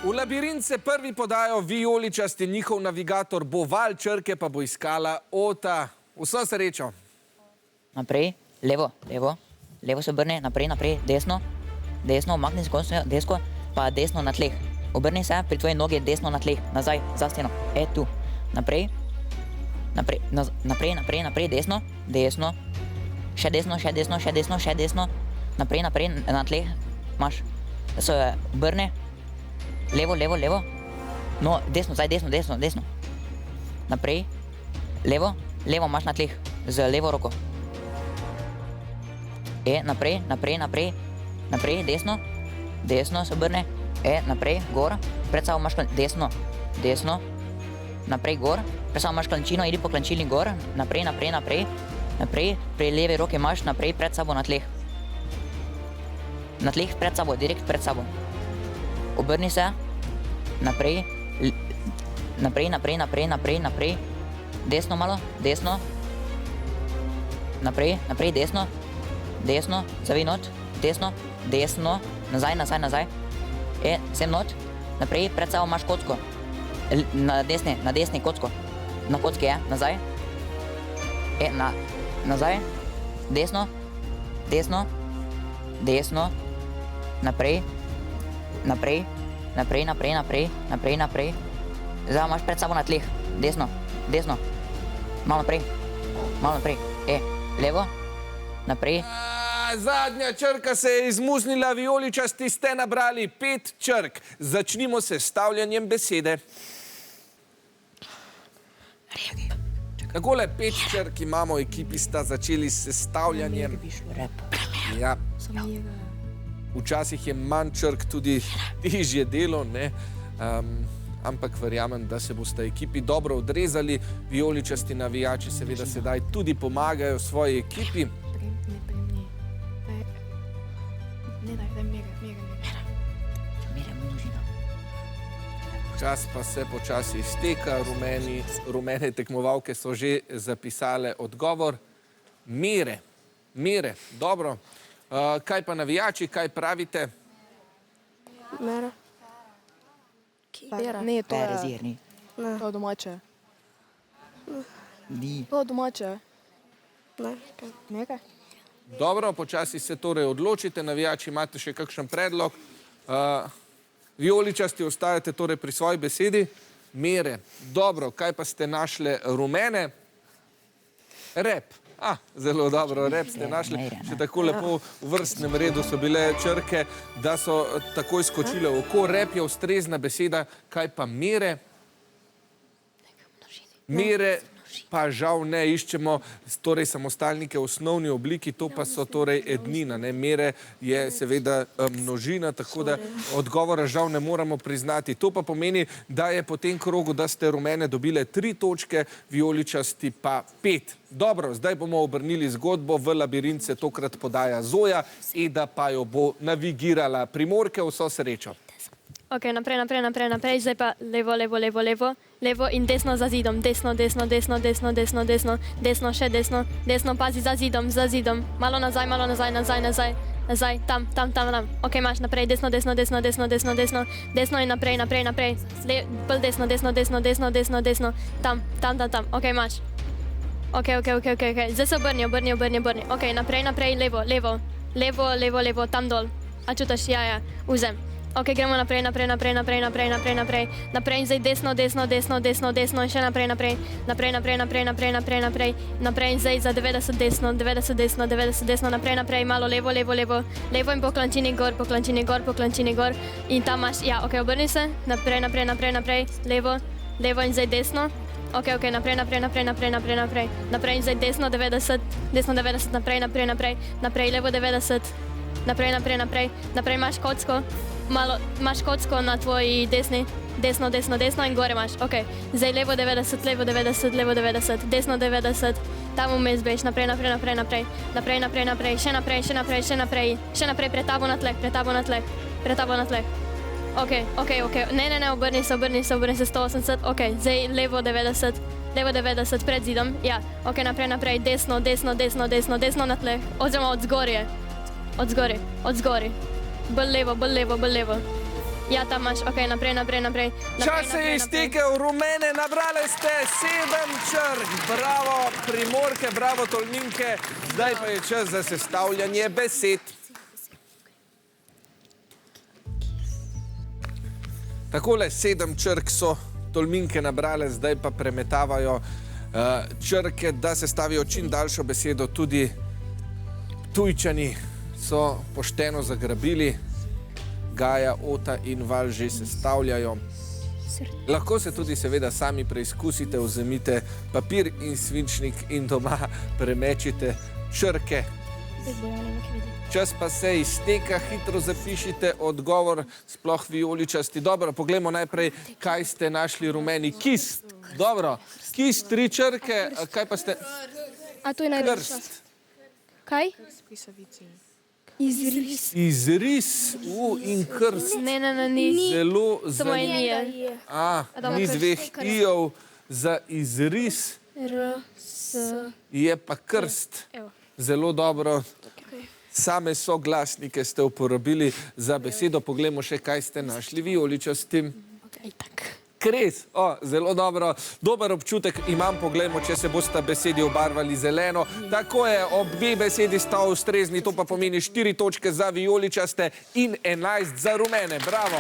V labirint se prvi podajo vijoličasti, njihov navigator bo val, črke pa bo iskala Ota. Vso srečo. Naprej, levo, levo, levo se obrni, naprej, naprej, desno, desno, omakni se končno, desko, pa desno na tleh. Obrni se pri tvoji nogi, desno na tleh, nazaj, za steno, tu, naprej, naprej, naprej, naprej, naprej, desno, desno, še desno, še desno, še desno, še desno, naprej, naprej, na tleh, imaš, se obrni, levo, levo, levo, no, desno, zdaj desno, desno, desno, naprej, levo, levo imaš na tleh, z levo roko. Naprej, naprej, naprej, naprej, desno, desno se obrne, naprej, gor, pred sabo imaš desno, desno, naprej, gor, pred sabo imaš klančino, idi po klančini gor, naprej, naprej, naprej, naprej, pri levi roki imaš naprej, pred sabo na tleh. Na tleh pred sabo, direkt pred sabo. Obrni se, naprej, naprej, naprej, naprej, naprej, naprej, desno malo, desno, naprej, naprej, desno, desno, zavij not, desno, desno, nazaj, nazaj, nazaj, sem not, naprej, pred sabo imaš kocko, na desni kocko, na kocki nazaj, nazaj, desno, desno, desno, naprej, naprej, naprej, naprej, naprej, naprej, naprej, zdaj imaš pred sabo na tleh, desno, desno, malo naprej, levo, naprej. Zadnja črka se je izmuznila, vijoličasti ste nabrali 5 črk. Začnimo se stavljanjem besede. Takole 5 črk imamo, ekipi sta začeli s sestavljanjem. Ja. Včasih je manj črk tudi težje delo, ne? Ampak verjamem, da se boste ekipi dobro odrezali. Vijoličasti navijači seveda sedaj tudi pomagajo svoji ekipi. Čas pa se počasi izteka, rumene tekmovalke so že zapisale odgovor. Mere, dobro. Kaj pa navijači, kaj pravite? Mere. Ne, to je Zirni. domače. Di. To je domače. Ne. Nekaj? Dobro, počasi se torej odločite, navijači imate še kakšen predlog. Vijoličasti ostajate torej pri svoji besedi. Mere, dobro, kaj pa ste našle rumene? Rep. Zelo dobro, rep ste našli. Še tako lepo v vrstnem redu so bile črke, da so takoj skočile v oko. Rep je ustrezna beseda, kaj pa mere? Mere pa žal ne iščemo, torej samostalnike v osnovni obliki, to pa so torej ednina. Mere je seveda množina, tako da odgovora žal ne moramo priznati. To pa pomeni, da je po tem krogu, da ste rumene dobile 3 točke, vijoličasti pa 5. Dobro, zdaj bomo obrnili zgodbo, v labirint se tokrat podaja Zoja, Eda pa jo bo navigirala. Primorke, vso srečo. Ok, naprej, naprej, naprej, naprej, zdaj pa levo, levo, levo, levo, levo in desno za zidom, desno, desno, desno, desno, desno, desno, desno, še desno, desno, pazi za zidom, malo nazaj, nazaj, nazaj, tam. Ok, imaš naprej, desno, desno, desno, desno, desno, desno, desno in naprej, naprej, naprej, bolj desno, desno, desno, desno, desno, desno, tam, ok, imaš. Ok, zdaj se obrni, ok, naprej, naprej, levo, levo, levo, levo, levo, tam dol, a čutaš, ja, vzem. Ok, gremo naprej, naprej, naprej, naprej, naprej, naprej, naprej, naprej in zdaj desno, desno, desno, desno, desno in še naprej, naprej, naprej, naprej, naprej, naprej, naprej, naprej, naprej in zdaj za 90 desno, 90 desno, 90 desno, naprej, naprej, malo levo, levo, levo, levo in po klančini gor, po klančini gor, po klančini gor in tam imaš, ja, ok, obrni se, naprej, naprej, naprej, naprej, levo, levo in zdaj desno, ok, naprej, naprej, naprej, naprej, naprej, naprej, naprej in zdaj desno 90, desno 90, naprej, naprej, naprej, naprej, levo 90, naprej, naprej, naprej, naprej imaš kocko, malo imaš kocko na tvoji desni, desno, desno, desno in gore imaš, ok. Zdaj levo 90, levo 90, levo 90, desno 90, tam vmes bejš, naprej, naprej, naprej, naprej, naprej, naprej, naprej, še naprej, še naprej, še naprej, še naprej, pred tabo na tleh, pred tabo na tleh, pred tabo na tleh. Ok, ne, obrni se 180, ok, zdaj levo 90, levo 90, pred zidom, ja, ok, naprej, naprej, desno, desno, desno, desno, desno na tleh, oziroma od zgorje, od zgori, bolj levo, bolj levo, bolj levo. Ja, tam imaš, ok, naprej, naprej, naprej. Čas se je iztekel, rumene, nabrali ste 7 črk. Bravo, Primorke, bravo, Tolminke. Zdaj pa je čas za sestavljanje besed. Takole 7 črk so Tolminke nabrale, zdaj pa premetavajo črke, da sestavijo čim daljšo besedo. Tudi Ptujčani so pošteno zagrabili. Gaja, Ota in Val že sestavljajo. Lahko se tudi seveda sami preizkusite, vzemite papir in svinčnik in doma premečite črke. Čas pa se izteka, hitro zapišite odgovor, sploh vijoličasti. Dobro, poglejmo najprej, kaj ste našli rumeni. Kis, dobro, kis, 3 črke, kaj pa ste? A to je najdaljša. Krst, Kaj? Izris. izris in krst. Ne, ni. Zelo Samo en je. ni dveh ijev za izris, R, S. je pa krst. Evo. Zelo dobro. Same soglasnike ste uporabili za besedo. Poglejmo še, kaj ste našli vijoličastim. Kres, zelo dobro. Dober občutek imam, poglejmo, če se bosta besedi obarvali zeleno. Tako je, obe besedi sta ustrezni, to pa pomeni 4 točke za vijoličaste in 11 za rumene. Bravo.